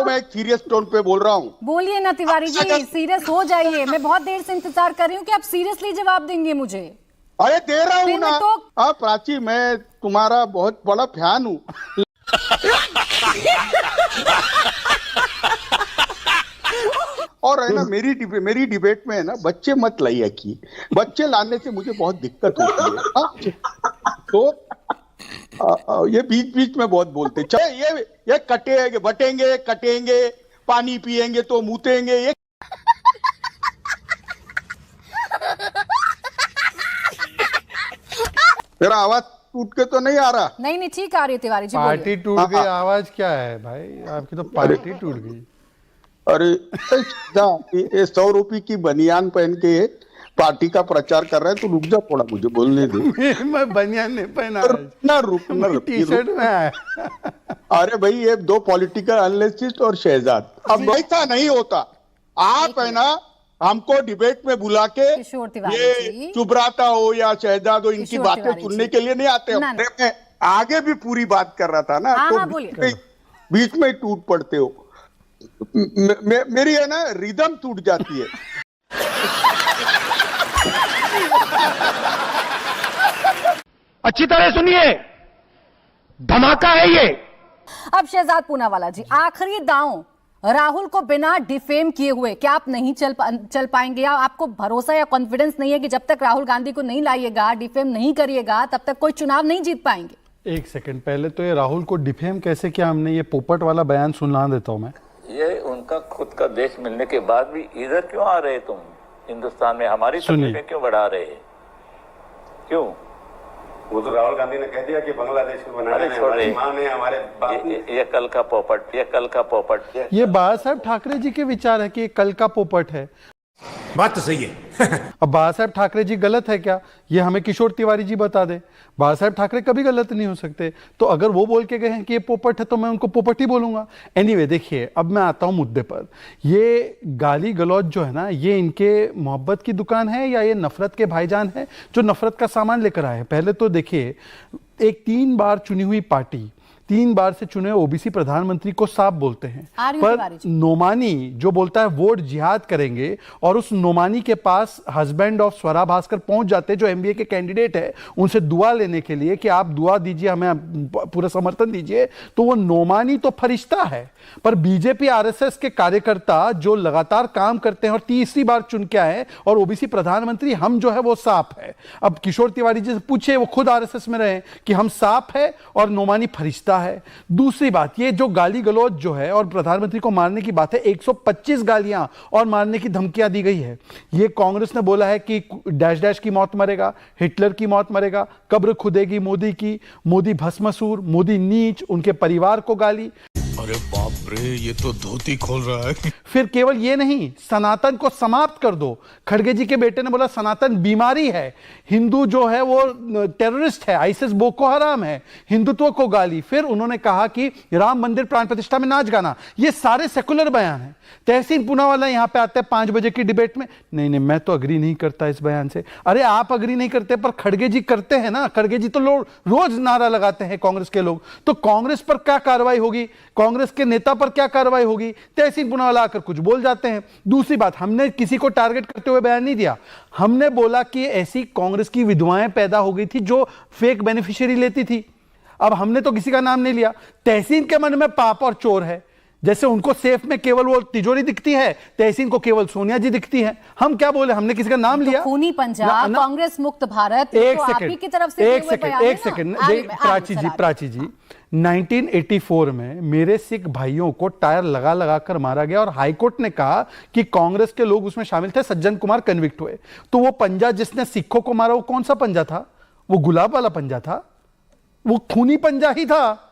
मैं एक serious tone पे बोल रहा हूँ। बोलिए ना तिवारी जी, सीरियस हो जाइए। मैं बहुत देर से इंतजार कर रही हूँ कि आप सीरियसली जवाब देंगे मुझे। अरे दे रहा हूँ फिर ना। मैं तो हाँ प्राची, मैं तुम्हारा बहुत बड़ा फैन हूँ। और है ना, मेरी डिबेट में है ना, बच्चे मत लाइए की। बच्चे लाने से मुझे बहुत दिक्कत होती है। तो ये बीच बीच में बहुत बोलते, चाहे ये कटेंगे कटेंगे, पानी पिएंगे तो मूतेंगे। ये तेरा आवाज टूट के तो नहीं आ रहा? नहीं ठीक आ रही है तिवारी जी, पार्टी टूट गई, आवाज क्या है भाई आपकी? तो पार्टी टूट गई। अरे ये 100 रुपए की बनियान पहन के पार्टी का प्रचार कर रहे हैं, तो रुक जा थोड़ा, मुझे बोलने दे। मैं बनियान नहीं पहना, रुकना टी-शर्ट में आया। अरे भाई, ये दो पॉलिटिकल एनालिस्ट और शहजाद, अब वैसा नहीं होता। आप है ना, हमको डिबेट में बुला के ये चुबराता हो या शहजाद हो, इनकी बातें सुनने के लिए नहीं आते हो। मैं आगे भी पूरी बात कर रहा था ना, तो बीच में टूट पड़ते हो। मेरी है ना रिदम टूट जाती है। अच्छी तरह सुनिए, धमाका है ये। अब शहजाद पूनावाला जी, आखिरी दांव, राहुल को बिना डिफेम किए हुए क्या आप नहीं चल पाएंगे, या आपको भरोसा या कॉन्फिडेंस नहीं है कि जब तक राहुल गांधी को नहीं लाइएगा, डिफेम नहीं करिएगा, तब तक कोई चुनाव नहीं जीत पाएंगे? एक सेकंड, पहले तो ये राहुल को डिफेम कैसे किया हमने, ये पोपट वाला बयान सुना देता हूं मैं। ये उनका खुद का देश मिलने के बाद भी इधर क्यों आ रहे तुम? हिंदुस्तान में हमारी तकलीफें क्यों बढ़ा रहे हैं? क्यों? वो तो राहुल गांधी ने कह दिया कि बांग्लादेश को बनाने में हमारी मां ने हमारे ये कल का पोपट। ये बाला साहब ठाकरे जी के विचार है कि ये कल का पोपट है। बात तो सही है। अब बाला साहब ठाकरे जी गलत है क्या, ये हमें किशोर तिवारी जी बता दे। बाला साहब ठाकरे कभी गलत नहीं हो सकते, तो अगर वो बोल के गए हैं कि ये पोपट है तो मैं उनको पोपट ही बोलूंगा। एनीवे, देखिए अब मैं आता हूं मुद्दे पर। ये गाली गलौज जो है ना, ये इनके मोहब्बत की दुकान है या ये नफरत के भाईजान है जो नफरत का सामान लेकर आए हैं? पहले तो देखिए, एक 3 बार चुनी हुई पार्टी, 3 बार से चुने ओबीसी प्रधानमंत्री को साफ बोलते हैं, पर नोमानी जो बोलता है वोट जिहाद करेंगे, और उस नोमानी के पास हस्बैंड ऑफ स्वरा भास्कर पहुंच जाते हैं जो एमबीए के कैंडिडेट है, उनसे दुआ लेने के लिए कि आप दुआ दीजिए, हमें पूरा समर्थन दीजिए। तो वो नोमानी तो फरिश्ता है, पर बीजेपी आरएसएस के कार्यकर्ता जो लगातार काम करते हैं और तीसरी बार चुन के आए, और ओबीसी प्रधानमंत्री हम जो है वो साफ है। अब किशोर तिवारी जी से पूछे, वो खुद आरएसएस में रहे, कि हम साफ है और नोमानी फरिश्ता है। दूसरी बात, ये जो गाली गलौज जो है और प्रधानमंत्री को मारने की बात है, 125 गालियां और मारने की धमकियां दी गई है। ये कांग्रेस ने बोला है कि डैश डैश की मौत मरेगा, हिटलर की मौत मरेगा, कब्र खुदेगी मोदी की, मोदी भस्मासुर, मोदी नीच, उनके परिवार को गाली। अरे बाप रे, ये तो धोती खोल रहा है। फिर केवल ये नहीं, सनातन को समाप्त कर दो। खड़गे जी के बेटे ने बोला सनातन बीमारी है, हिंदू जो है वो टेररिस्ट है, आईसिस बोको हराम है, हिंदुत्व को गाली। फिर उन्होंने कहा कि राम मंदिर प्राण प्रतिष्ठा में नाच गाना। ये सारे सेकुलर बयान हैं। तहसीन पूनावाला यहां पे आते हैं 5 बजे की डिबेट में, नहीं मैं तो अग्री नहीं करता इस बयान से। अरे आप अग्री नहीं करते, पर खड़गे जी करते हैं ना। खड़गे जी तो रोज नारा लगाते हैं कांग्रेस के लोग, तो कांग्रेस पर क्या कार्रवाई होगी, कांग्रेस के नेता पर क्या कार्रवाई होगी? तहसीन पूनावाला आकर कुछ बोल जाते हैं। दूसरी बात, हमने किसी को टारगेट करते हुए बयान नहीं दिया। हमने बोला कि ऐसी कांग्रेस की विधवाएं पैदा हो गई थी जो फेक बेनिफिशियरी लेती थी। अब हमने तो किसी का नाम नहीं लिया। तहसीन के मन में पाप और चोर है, जैसे उनको सेफ में केवल वो तिजोरी दिखती है, तहसीन को केवल सोनिया जी दिखती है। हम क्या बोले, हमने किसी का नाम लिया? खूनी पंजाब, कांग्रेस मुक्त भारत, एक सेकंड प्राची जी 1984 में मेरे सिख भाइयों को टायर लगा लगा कर मारा गया, और हाईकोर्ट ने कहा कि कांग्रेस के लोग उसमें शामिल थे। सज्जन कुमार कन्विक्ट हुए। तो वो पंजा जिसने सिखों को मारा, वो कौन सा पंजा था? वो गुलाब वाला पंजा था, वो खूनी पंजा ही था।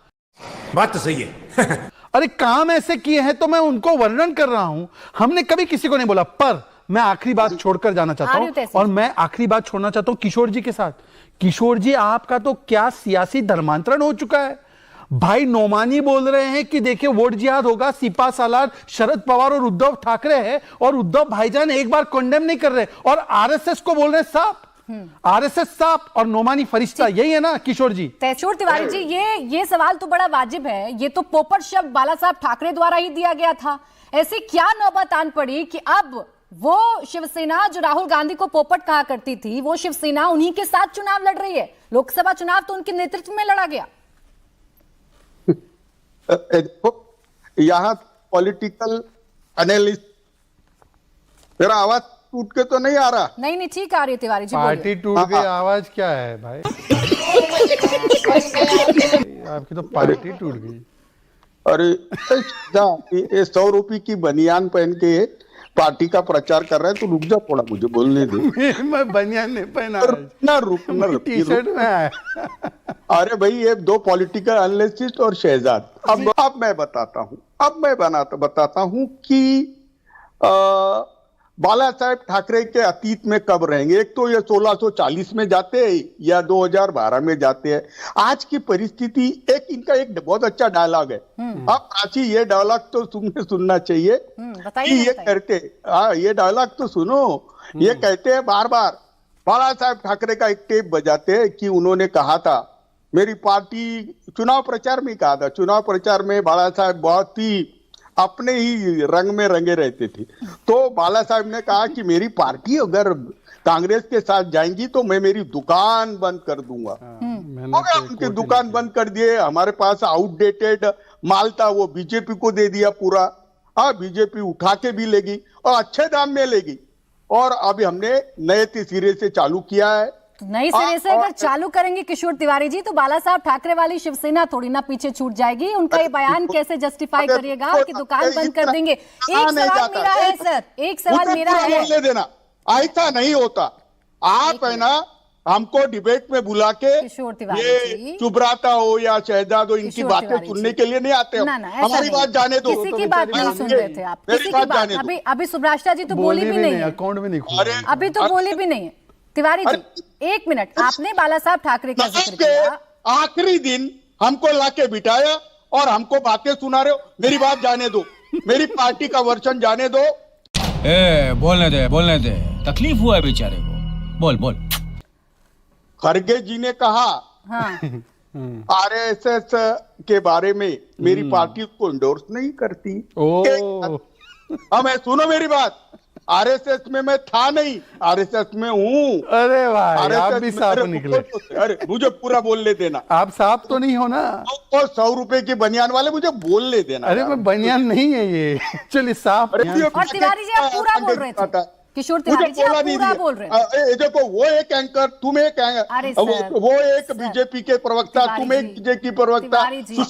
बात तो सही है। अरे काम ऐसे किए हैं तो मैं उनको वर्णन कर रहा हूं। हमने कभी किसी को नहीं बोला। पर मैं आखिरी बात छोड़कर जाना चाहता हूं, और मैं आखिरी बात छोड़ना चाहता हूं किशोर जी के साथ। किशोर जी, आपका तो क्या सियासी धर्मांतरण हो चुका है। भाई नोमानी बोल रहे हैं कि देखिए वोट जिहाद होगा, सिपा सालार शरद पवार और उद्धव ठाकरे है, और उद्धव भाईजान एक बार कंडेम नहीं कर रहे, और आरएसएस को बोल रहे हैं साफ। आरएसएस सांप और नोमानी फरिश्ता, यही है ना किशोर जी? किशोर तिवारी जी, ये सवाल तो बड़ा वाजिब है। ये तो पोपट शब्द बाला साहब ठाकरे द्वारा ही दिया गया था। ऐसी क्या नौबत आन पड़ी कि अब वो शिवसेना जो राहुल गांधी को पोपट कहा करती थी, वो शिवसेना उन्हीं के साथ चुनाव लड़ रही है। लोकसभा चुनाव तो उनके नेतृत्व में लड़ा गया। यहाँ पॉलिटिकल एनालिस्ट, मेरा आवाज टूट के तो नहीं आ रहा? नहीं ठीक आ रही है तिवारी जी, पार्टी टूट गई, आवाज क्या है भाई? आपकी तो पार्टी टूट गई। अरे ये 100 रुपए की बनियान पहन के पार्टी का प्रचार कर रहे हैं, तो रुक जा थोड़ा, मुझे बोलने दे। मैं बनियान नहीं पहना, रुकना टी शर्ट में आया। अरे भाई, ये दो पॉलिटिकल एनालिस्ट और शहजाद। अब मैं बताता हूं, बताता हूं कि बाला साहेब ठाकरे के अतीत में कब रहेंगे। एक तो ये 1640 में जाते हैं या 2012 में जाते हैं। आज की परिस्थिति, इनका एक बहुत अच्छा डायलॉग है। अब प्राची, ये डायलॉग तो तुमने सुनना चाहिए कि ये करते, ये डायलॉग तो सुनो। ये कहते हैं बार बार, बाला साहेब ठाकरे का एक टेप बजाते हैं कि उन्होंने कहा था, मेरी पार्टी, चुनाव प्रचार में कहा था, चुनाव प्रचार में बाला साहेब बहुत ही अपने ही रंग में रंगे रहते थे। तो बाला साहब ने कहा कि मेरी पार्टी अगर कांग्रेस के साथ जाएंगी तो मैं मेरी दुकान बंद कर दूंगा। हो गया, उनकी दुकान बंद कर दिए। हमारे पास आउटडेटेड माल था, वो बीजेपी को दे दिया पूरा। बीजेपी उठा के भी लेगी और अच्छे दाम में लेगी। और अभी हमने नए सिरे से चालू किया है। नई सिरे से अगर चालू करेंगे किशोर तिवारी जी, तो बाला साहब ठाकरे वाली शिवसेना थोड़ी ना पीछे छूट जाएगी। उनका ये बयान कैसे जस्टिफाई करिएगा कि दुकान बंद कर देंगे? एक सवाल मेरा है सर, एक सवाल मेरा है, बोलने देना। ऐसा नहीं होता। आप है ना, हमको डिबेट में बुला के ये चुबराता हो या शहजाद हो, इनकी बातें सुनने के लिए नहीं आते हो। हमारी बात जाने दो। किसी की बात नहीं सुन रहे थे आप, किसी की बात। अभी सुब्राष्टा जी तो बोली भी नहीं है, अकाउंट में नहीं, अभी तो बोली भी नहीं है। तिवारी जी, एक मिनट, आपने बाला साहब ठाकरे का जिक्र किया। आखिरी दिन हमको लाके बिठाया और हमको बातें सुना रहे हो। मेरी बात जाने दो, मेरी पार्टी का वर्षन जाने दो। बोलने दे, तकलीफ हुआ है बेचारे को, बोल। खरगे जी ने कहा, आरएसएस के बारे में मेरी पार्टी को इंडोर्स नहीं करती। हमें सुनो मेरी बात, आरएसएस में मैं था नहीं, आरएसएस में हूँ। अरे भाई, आप भी सांप निकले। अरे मुझे पूरा बोलने देना। आप सांप तो नहीं हो ना? तो 100 रुपए की बनियान वाले, मुझे बोलने देना। अरे मैं बनियान नहीं है ये, चलिए सांप। और तिवारी जी, आप पूरा बोल रहे थे। किशोर तिवारी जी, आप पूरा बोल रहे हैं। देखो, वो एक एंकर, तुम एक एंकर, वो एक बीजेपी के प्रवक्ता, तुम एक बीजेपी प्रवक्ता।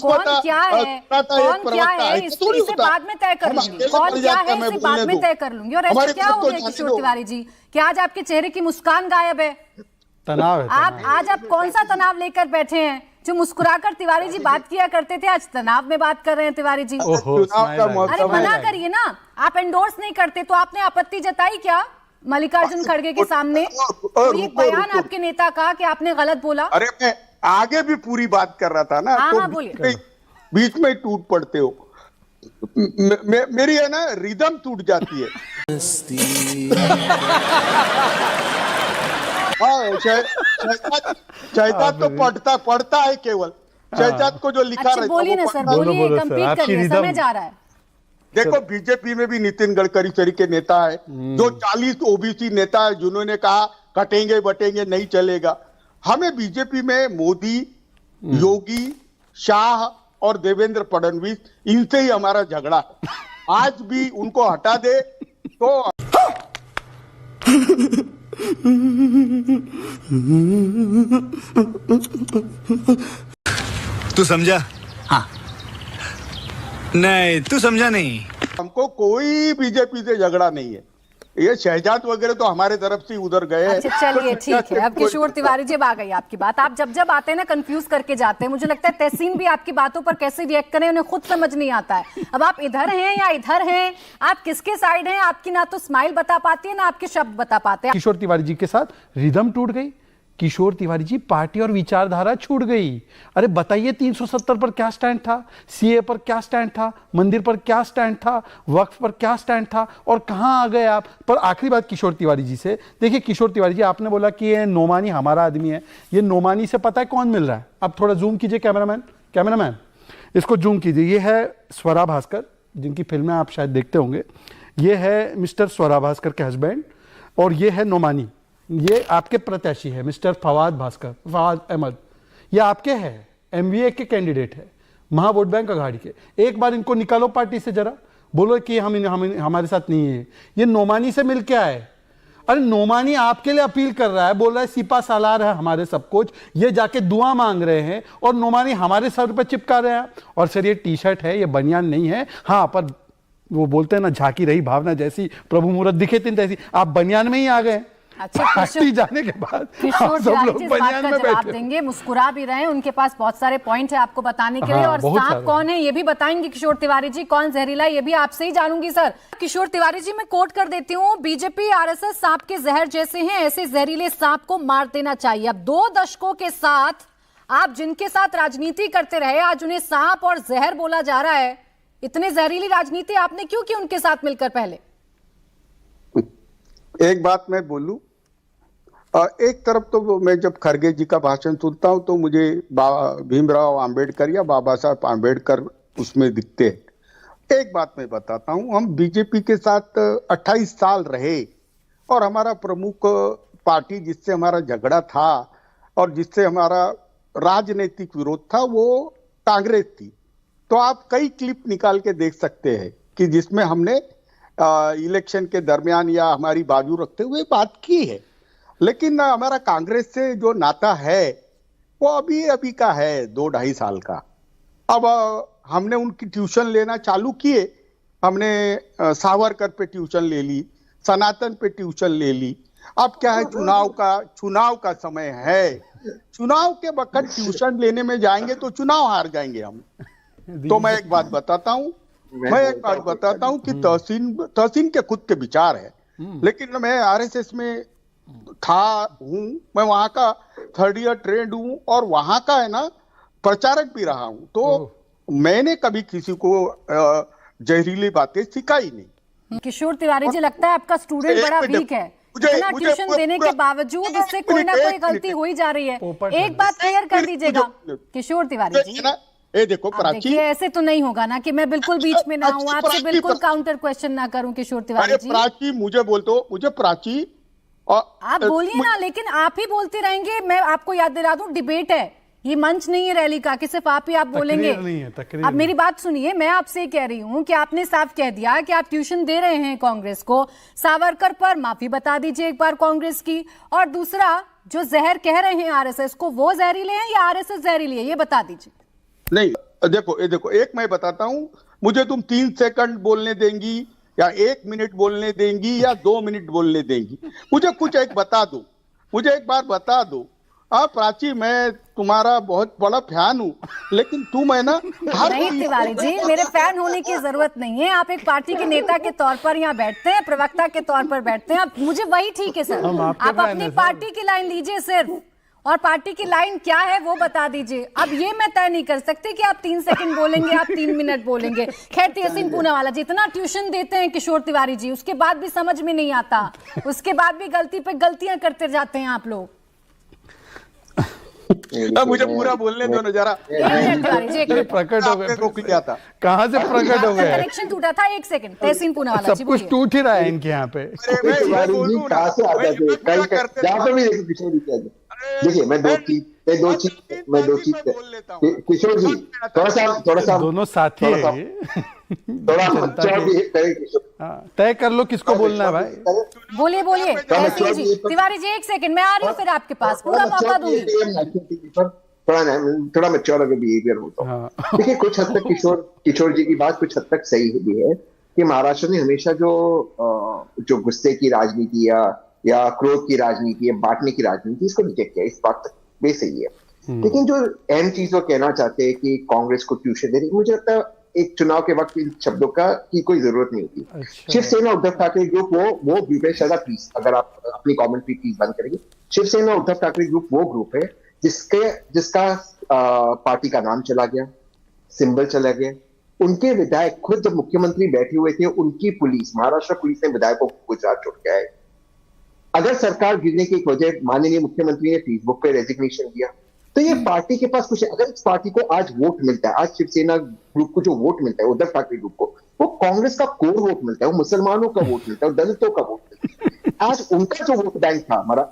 कौन क्या है, इसे बाद में तय कर लूंगी। कौन क्या है इसे बाद में तय कर लूंगी। और ऐसा क्या हो गया किशोर तिवारी जी कि आज आपके चेहरे की मुस्कान गायब है? तनाव है। आज आप कौन सा तनाव लेकर बैठे हैं? जो मुस्कुराकर तिवारी जी बात किया करते थे, आज तनाव में बात कर रहे हैं तिवारी जी। अरे मना करिए ना, आप एंडोर्स नहीं करते तो आपने आपत्ति जताई क्या मल्लिकार्जुन खड़गे के सामने? तो ये बयान आपके नेता का कि आपने गलत बोला। अरे मैं आगे भी पूरी बात कर रहा था ना, तो बोलिए। बीच में टूट पड़ते हो। मेरी है ना, रिदम टूट जाती है। शहजाद तो पढ़ता है केवल। शहजाद को जो लिखा रहता है, बोलिए ना सर, बोलिए, कंप्लीट करिए, समय जा रहा है। देखो, बीजेपी में भी नितिन गडकरी सरी के नेता है, जो 40 ओबीसी नेता है, जिन्होंने कहा कटेंगे बटेंगे नहीं चलेगा। हमें बीजेपी में मोदी, योगी, शाह और देवेंद्र फडणवीस, इनसे ही हमारा झगड़ा है। आज भी उनको हटा दे तो तू समझा? हाँ। नहीं, तू समझा नहीं। हमको कोई बीजेपी से झगड़ा नहीं है। ये शहजाद वगैरह तो हमारे तरफ से उधर गए। अच्छा चलिए, ठीक है। अब किशोर तिवारी जी, आ गई आपकी बात। आप जब आते हैं ना, कंफ्यूज करके जाते हैं। मुझे लगता है तहसीन भी आपकी बातों पर कैसे रिएक्ट करें, उन्हें खुद समझ नहीं आता है। अब आप इधर हैं या इधर हैं, आप किसके साइड हैं? आपकी ना तो स्माइल बता पाती है, ना आपके शब्द बता पाते हैं। किशोर तिवारी जी के साथ रिदम टूट गई, किशोर तिवारी जी, पार्टी और विचारधारा छूट गई। अरे बताइए 370 पर क्या स्टैंड था, सीए पर क्या स्टैंड था, मंदिर पर क्या स्टैंड था, वक्फ पर क्या स्टैंड था, और कहां आ गए आप। पर आखिरी बात किशोर तिवारी जी से, देखिए किशोर तिवारी जी, आपने बोला कि ये नोमानी हमारा आदमी है। ये नोमानी से पता है कौन मिल रहा है? आप थोड़ा जूम कीजिए कैमरामैन, इसको जूम कीजिए। ये है स्वरा भास्कर, जिनकी फिल्में आप शायद देखते होंगे। ये है मिस्टर स्वरा भास्कर के हस्बैंड, और ये है नोमानी। ये आपके प्रत्याशी है मिस्टर फवाद अहमद। ये आपके हैं, एमवीए के कैंडिडेट है, महा वोट बैंक अघाड़ी के। एक बार इनको निकालो पार्टी से, जरा बोलो कि हम हमारे साथ नहीं है। ये नोमानी से मिल के आए। अरे नोमानी आपके लिए अपील कर रहा है, बोल रहा है सिपा सालार है हमारे सब कुछ, ये जाके दुआ मांग रहे हैं, और नोमानी हमारे सर पर चिपका रहे हैं। और सर ये टी शर्ट है, ये बनियान नहीं है। हाँ, पर वो बोलते हैं ना, झांकी रही भावना जैसी, प्रभु मुहूर्त दिखे तीन तैसी। आप बनियान में ही आ गए। अच्छा, पार्टी जाने के बाद किशोर सब लोग तिवारी बात बनियान का में जवाब बैठे। देंगे, मुस्कुरा भी रहे हैं, उनके पास बहुत सारे पॉइंट है आपको बताने के लिए। हाँ, और बहुत सांप सारे। कौन है ये भी बताएंगे किशोर तिवारी जी, कौन जहरीला है ये भी आपसे ही जानूंगी। सर किशोर तिवारी जी, मैं कोट कर देती हूँ, बीजेपी आरएसएस सांप के जहर जैसे हैं, ऐसे जहरीले सांप को मार देना चाहिए। अब 2 दशकों के साथ आप जिनके साथ राजनीति करते रहे, आज उन्हें सांप और जहर बोला जा रहा है। इतने जहरीली राजनीति आपने क्यों की उनके साथ मिलकर? पहले एक बात मैं बोलूं, एक तरफ तो मैं जब खरगे जी का भाषण सुनता हूं तो मुझे भीमराव आंबेडकर या बाबा साहब आंबेडकर उसमें दिखते हैं। एक बात मैं बताता हूं, हम बीजेपी के साथ 28 साल रहे, और हमारा प्रमुख पार्टी जिससे हमारा झगड़ा था और जिससे हमारा राजनीतिक विरोध था वो कांग्रेस थी। तो आप कई क्लिप निकाल के देख सकते हैं कि जिसमें हमने इलेक्शन के दरमियान या हमारी बाजू रखते हुए बात की है। लेकिन हमारा कांग्रेस से जो नाता है वो अभी का है, 2-2.5 साल का। अब हमने उनकी ट्यूशन लेना चालू किए। हमने सावरकर पे ट्यूशन ले ली, सनातन पे ट्यूशन ले ली। अब क्या है, चुनाव का समय है। चुनाव के वक्त ट्यूशन लेने में जाएंगे तो चुनाव हार जाएंगे हम। तो मैं एक बात बताता हूं कि तहसीन के खुद के विचार है, लेकिन मैं आरएसएस में हूं, मैं वहां का 3rd ईयर ट्रेंड हूं, और वहां का है ना प्रचारक भी रहा हूं। तो मैंने कभी किसी को जहरीली बातें सिखाई नहीं। किशोर तिवारी जी, लगता है आपका स्टूडेंट बड़ा वीक है। इतना ट्यूशन देने के बावजूद इससे कोई ना कोई गलती हो ही जा रही है। एक बात क्लियर कर दीजिएगा किशोर तिवारी जी, देखो प्राची, ऐसे तो नहीं होगा ना कि मैं बिल्कुल बीच में ना हूं, आपसे बिल्कुल काउंटर क्वेश्चन ना करूं। किशोर तिवारी जी, प्राची मुझे प्राची आप बोलिए ना, लेकिन आप ही बोलते रहेंगे। मैं आपको याद दिला दूं, डिबेट है, ये मंच नहीं है रैली का कि सिर्फ आप ही आप बोलेंगे। अब मेरी बात सुनिए, मैं आपसे कह रही हूं कि आपने साफ कह दिया कि आप ट्यूशन दे रहे हैं कांग्रेस को। सावरकर पर माफी बता दीजिए एक बार कांग्रेस की। और दूसरा, जो जहर कह रहे हैं आरएसएस को, वो जहरीले हैं या आरएसएस जहरीली है, ये बता दीजिए। नहीं, देखो एक मैं बताता हूं, मुझे तुम 3 सेकंड बोलने देंगी या 1 मिनट बोलने देंगी या 2 मिनट बोलने देंगी? मुझे कुछ एक बता दो, मुझे एक बार बता दो। हाँ प्राची, मैं तुम्हारा बहुत बड़ा फैन हूँ, लेकिन तुम है ना नहीं तिवारी जी, मेरे फैन होने की जरूरत नहीं है। आप एक पार्टी के नेता के तौर पर यहाँ बैठते हैं, प्रवक्ता के तौर पर बैठते हैं। आप मुझे वही ठीक है सर, आप अपनी पार्टी की लाइन लीजिए सिर्फ, और पार्टी की लाइन क्या है वो बता दीजिए। अब ये मैं तय नहीं कर सकती कि आप 3 सेकंड बोलेंगे, आप 3 मिनट बोलेंगे। खैर, तहसीन पूनावाला जी, इतना ट्यूशन देते हैं किशोर तिवारी जी, उसके बाद भी समझ में नहीं आता, उसके बाद भी गलती पे गलतियां करते जाते हैं आप लोग। मुझे पूरा बोलने दो ना जरा। प्रकट हो गए, क्या था, कहाँ से प्रकट हो गए? कनेक्शन टूटा था। 1 सेकंड, तहसीन पूनावाला जी, सब कुछ टूट ही रहा है इनके यहाँ पे। देखिए, मैं दो चीज किशोर जी, थोड़ा सा दोनों साथी है, तय कर लो किसको बोलना है भाई। बोलिए तहसीन जी। तिवारी जी 1 सेकंड, मैं आ रही हूँ फिर आपके पास, पूरा मौका दूंगी। थोड़ा मैच्योर अगर बिहेवियर होता है। देखिए, कुछ हद तक किशोर जी की बात कुछ हद तक सही भी है कि महाराष्ट्र ने हमेशा जो गुस्से की राजनीति या क्रोध की राजनीति या बांटने की राजनीति, इसको रिजेक्ट किया। इस बात तक भी सही है, लेकिन जो अहम चीज वो कहना चाहते हैं कि कांग्रेस को ट्यूशन दे रही, मुझे लगता है एक चुनाव के वक्त इन शब्दों की कोई जरूरत नहीं होती। शिवसेना उद्धव ठाकरे ग्रुप वो भूपेश यादव, प्लीज अगर आप अपनी कमेंट्री प्लीज बंद करेंगे। शिवसेना उद्धव ठाकरे ग्रुप वो ग्रुप है जिसका पार्टी का नाम चला गया, सिंबल चला गया। उनके विधायक खुद जब मुख्यमंत्री बैठे हुए थे, उनकी पुलिस, महाराष्ट्र पुलिस ने विधायकों को गुजरात छोड़ के आए। अगर सरकार गिरने की एक वजह माननीय मुख्यमंत्री ने फेसबुक पे रेजिग्नेशन दिया, तो ये पार्टी के पास कुछ, अगर इस पार्टी को आज वोट मिलता है, आज शिवसेना ग्रुप को जो वोट मिलता है, उद्धव ठाकरे ग्रुप को, वो कांग्रेस का कोर वोट मिलता है, वो मुसलमानों का वोट मिलता है, दलितों का वोट मिलता है। आज उनका जो वोट बैंक था, हमारा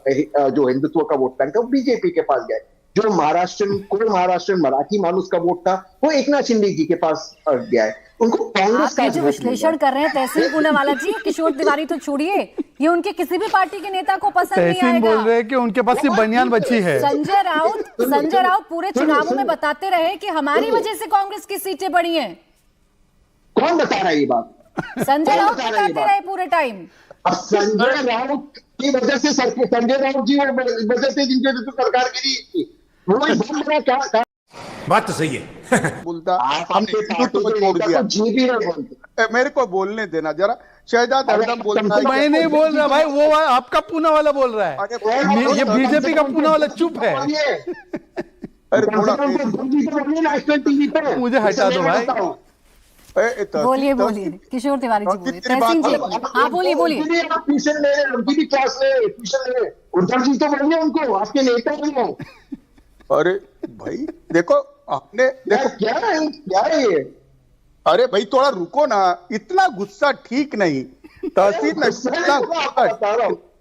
जो हिंदुत्व का वोट बैंक था, वो बीजेपी के पास गया। जो महाराष्ट्र मराठी मानुस का वोट था, वो एकनाथ शिंदे जी के पास गया है। उनको कांग्रेस का जो विश्लेषण कर रहे हैं तहसीन पूनावाला जी, किशोर तिवारी तो छोड़िए, ये उनके किसी भी पार्टी के नेता को पसंद नहीं आएगा। बोल रहे हैं कि उनके पास सिर्फ बनियान बची है। संजय राउत पूरे चुनावों में बताते रहे कि हमारी वजह से कांग्रेस की सीटें बढ़ी हैं। कौन बता रहा है ये बात? संजय राउत बताते रहे पूरे टाइम। अब संजय राउत की वजह से, संजय राउत जी वजह से जिनके सरकार गिरी, वो बहुत बड़ा क्या बात तो सही है। बोलता हमने हिंदुत्व को छोड़ दिया। जी भी नहीं बोलते। मेरे को बोलने देना जरा। शहजाद हरदम बोलता है। मैं नहीं बोल रहा भाई, वो आपका पूना वाला बोल रहा है। ये बीजेपी का पूना वाला चुप है। अरे थोड़ा नेशनल टीवी पे मुझे हटा दो भाई। बोलिए किशोर तिवारी जी बोलिए। तहसीन जी, हाँ बोलिए। आप ट्यूशन ले रहे, उनकी भी क्लास ले, ट्यूशन ले रहे, उद्धव जी तो बोलिए उनको, आपके नेता भी हो। अरे भाई देखो, आपने देखो क्या है ये? अरे भाई थोड़ा रुको ना, इतना गुस्सा ठीक नहीं। तहसीन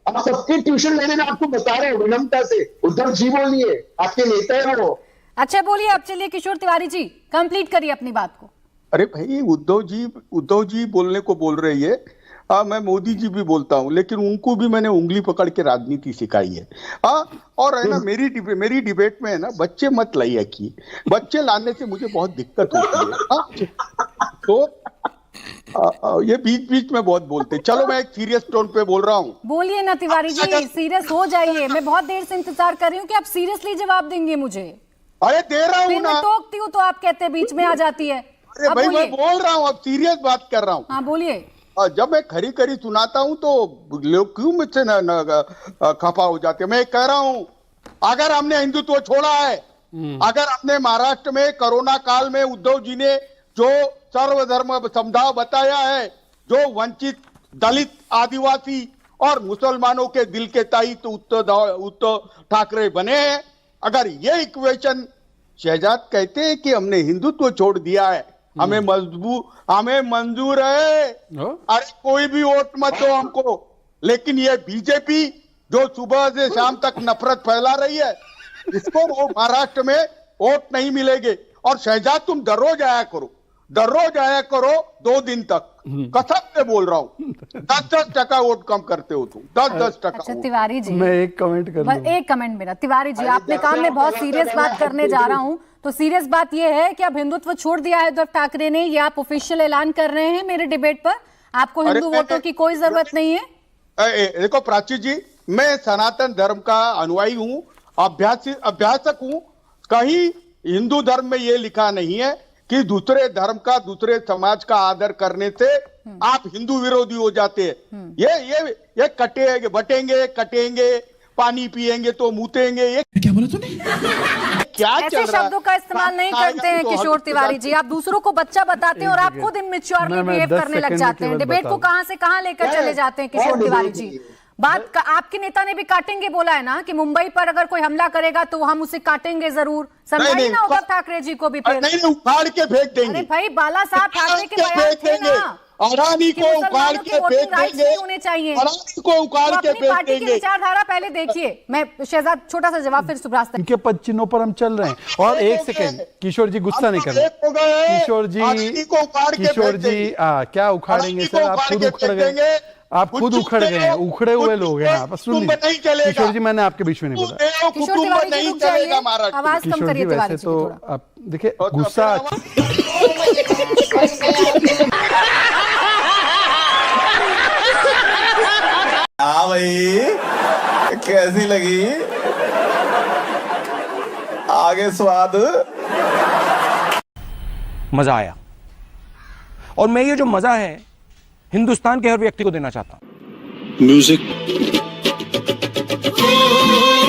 आप सबके ट्यूशन लेने में आपको बता रहे हैं विनम्रता से, उद्धव जी बोलिए, आपके नेता है वो। अच्छा बोलिए आप, चलिए किशोर तिवारी जी कंप्लीट करिए अपनी बात को। अरे भाई उद्धव जी बोलने को बोल रही है। मैं मोदी जी भी बोलता हूँ, लेकिन उनको भी मैंने उंगली पकड़ के राजनीति सिखाई है। और है ना, मेरी डिबेट में है ना, बच्चे मत लाइए कि बच्चे लाने से मुझे बहुत दिक्कत होती है। तो ये बीच में बहुत बोलते। चलो मैं एक सीरियस टोन पे बोल रहा हूँ। बोलिए ना तिवारी जी, सीरियस हो जाइए। मैं बहुत देर से इंतजार कर रही हूँ कि आप सीरियसली जवाब देंगे मुझे। अरे दे रहा हूँ ना, टोकती हूँ तो आप कहते हैं बीच में आ जाती है। अरे भाई मैं बोल रहा हूँ, अब सीरियस बात कर रहा हूँ। हाँ बोलिए। जब मैं खरी सुनाता हूं तो लोग क्यों मुझसे खफा हो जाते हैं। मैं कह रहा हूं, अगर हमने हिंदुत्व छोड़ा है, अगर हमने महाराष्ट्र में कोरोना काल में उद्धव जी ने जो सर्वधर्म समभाव बताया है, जो वंचित दलित आदिवासी और मुसलमानों के दिल के ताईत उद्धव ठाकरे बने हैं, अगर ये इक्वेशन शहजाद कहते हैं कि हमने हिंदुत्व छोड़ दिया है, हमें मंजूर है। अरे कोई भी वोट मत दो हमको, लेकिन ये बीजेपी जो सुबह से शाम तक नफरत फैला रही है, इसको वो महाराष्ट्र में वोट नहीं मिलेंगे। और शहजाद तुम दररोज आया करो 2 दिन तक, कसम से बोल रहा हूँ। 10% वोट कम करते हो तुम, 10% अच्छा तिवारी जी, मैं एक कमेंट मेरा। तिवारी जी, आपने कहा मैं बहुत सीरियस बात करने जा रहा हूँ, तो सीरियस बात यह है कि अब हिंदुत्व छोड़ दिया है उद्धव ठाकरे ने, ये आप ऑफिशियल ऐलान कर रहे हैं मेरे डिबेट पर। आपको हिंदू वोटों की कोई जरूरत नहीं है। देखो प्राची जी, मैं सनातन धर्म का अनुयायी हूँ, अभ्यासक हूँ। कहीं हिंदू धर्म में ये लिखा नहीं है कि दूसरे धर्म का, दूसरे समाज का आदर करने से आप हिंदू विरोधी हो जाते हैं। ये कटेंगे, पानी पिएंगे तो मूतेंगे। ये क्या बोला तूने? क्या ऐसे शब्दों का इस्तेमाल नहीं करते हैं किशोर तिवारी जी। आप दूसरों को बच्चा बताते हैं और आप खुद इमेच्योरली बिहेव करने लग जाते हैं। डिबेट को कहां से कहां लेकर चले जाते हैं किशोर तिवारी जी। बात आपके नेता ने भी काटेंगे बोला है ना, कि मुंबई पर अगर कोई हमला करेगा तो हम उसे काटेंगे जरूर। समझाइए ना उद्धव ठाकरे जी को भी। फिर नहीं, उखाड़ के फेंक देंगे। अरे भाई, बाला साहब ठाकरे के बयान थे ना, अडानी को उखाड़ के फेंक देंगे, होने चाहिए। अडानी को उखाड़ के फेंक पार्टी की देंगे। विचारधारा पहले देखिए। मैं शहजाद, छोटा सा जवाब फिर सुब्रास तक। इनके पद चिन्हों पर हम चल रहे हैं। और एक सेकंड, किशोर जी गुस्सा नहीं करना। किशोर जी क्या उखाड़ेंगे सर? आप खुद उखड़ गए, आप खुद उखड़ गए हैं, उखड़े हुए लोग हैं आप। सुन लीजिए किशोर जी, मैंने आपके बीच में नहीं बोला। किशोर तिवारी जी रुक जाइए, आवाज कम करिए तिवारी जी। तो आप देखिए गुस्सा। हाँ भाई, कैसी लगी? आगे स्वाद। मजा आया, और मैं ये जो मजा है हिंदुस्तान के हर व्यक्ति को देना चाहता हूं। म्यूजिक हो